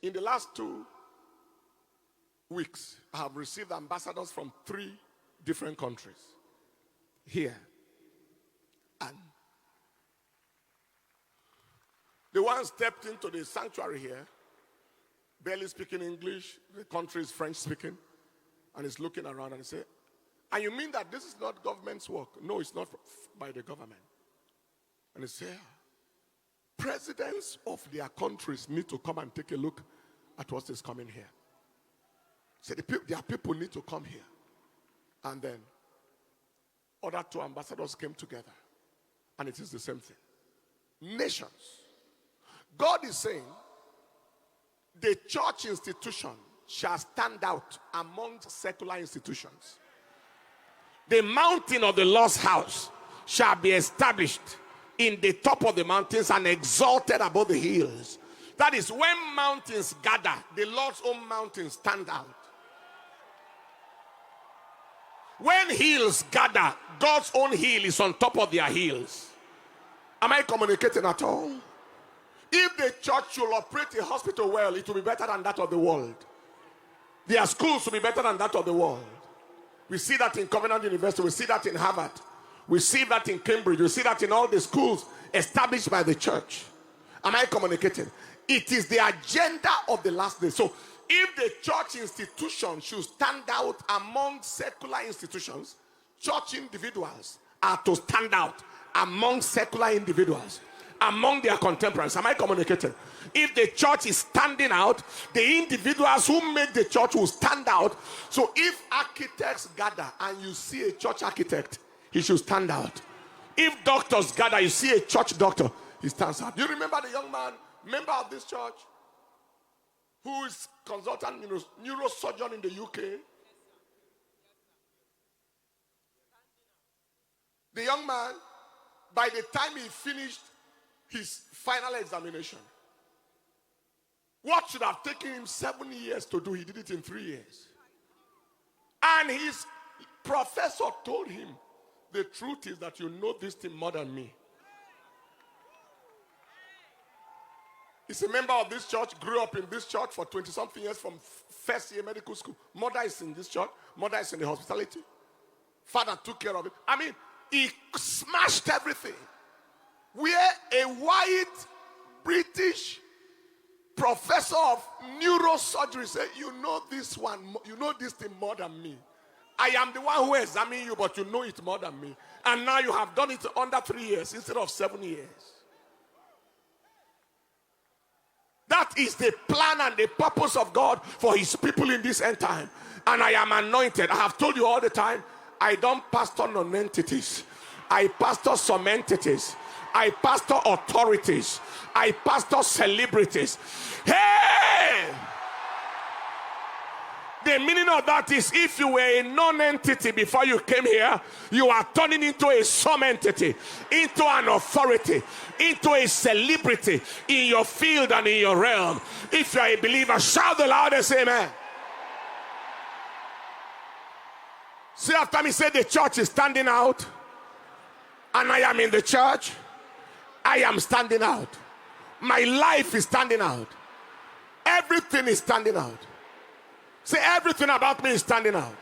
In the last 2 weeks, I have received ambassadors from 3 different countries here. And the one stepped into the sanctuary here, barely speaking English, the country is French speaking, and he's looking around and he said, "And you mean that this is not government's work?" "No, it's not by the government." And he said, "Presidents of their countries need to come and take a look at what is coming here." So their people need to come here. And then other 2 ambassadors came together. And it is the same thing. Nations. God is saying, the church institution shall stand out amongst secular institutions. The mountain of the Lord's house shall be established in the top of the mountains and exalted above the hills. That is, when mountains gather, the Lord's own mountains stand out. When hills gather, God's own hill is on top of their hills. Am I communicating at all? If the church should operate a hospital well, it will be better than that of the world. Their schools will be better than that of the world. We see that in Covenant University. We see that in Harvard. We see that in Cambridge. We see that in all the schools established by the church. Am I communicating? It is the agenda of the last day. So if the church institution should stand out among secular institutions, church individuals are to stand out among secular individuals, among their contemporaries. Am I communicating? If the church is standing out, the individuals who make the church will stand out. So if architects gather and you see a church architect, he should stand out. If doctors gather, you see a church doctor, he stands out. Do you remember the young man, member of this church, who is consultant neurosurgeon in the UK? The young man, by the time he finished his final examination, what should have taken him 7 years to do, he did it in 3 years. And his professor told him, the truth is that you know this thing more than me. He's a member of this church, grew up in this church for 20-something years from first year medical school. Mother is in this church. Mother is in the hospitality. Father took care of it. I mean, he smashed everything. Where a white British professor of neurosurgery said, you know this one, you know this thing more than me. I am the one who examined you, but you know it more than me. And now you have done it under 3 years instead of 7 years. That is the plan and the purpose of God for his people in this end time. And I am anointed. I have told you all the time, I don't pastor non-entities. I pastor SOMENTITIES. I pastor authorities. I pastor celebrities. Hey! The meaning of that is, if you were a non-entity before you came here, you are turning into a SOMENTITY, into an authority, into a celebrity in your field and in your realm. If you are a believer, shout the loudest amen. See after me, say, the church is standing out, and I am in the church. I am standing out. My life is standing out. Everything is standing out. Say, everything about me is standing out.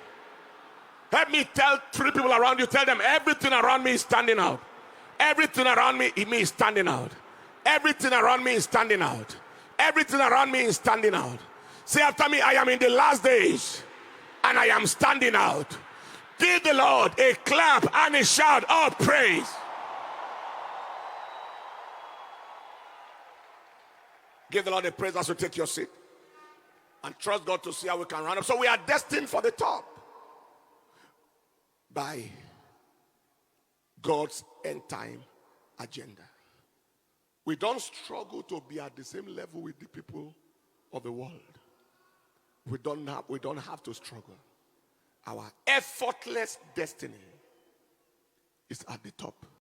Help me tell 3 people around you, tell them, everything around me is standing out. Everything around me is standing out. Everything around me is standing out. Everything around me is standing out. Say after me, I am in the last days, and I am standing out. Give the Lord a clap and a shout of praise. Give the Lord a praise as you take your seat. And trust God to see how we can run up. So we are destined for the top by God's end time agenda. We don't struggle to be at the same level with the people of the world. We don't have to struggle. Our effortless destiny is at the top.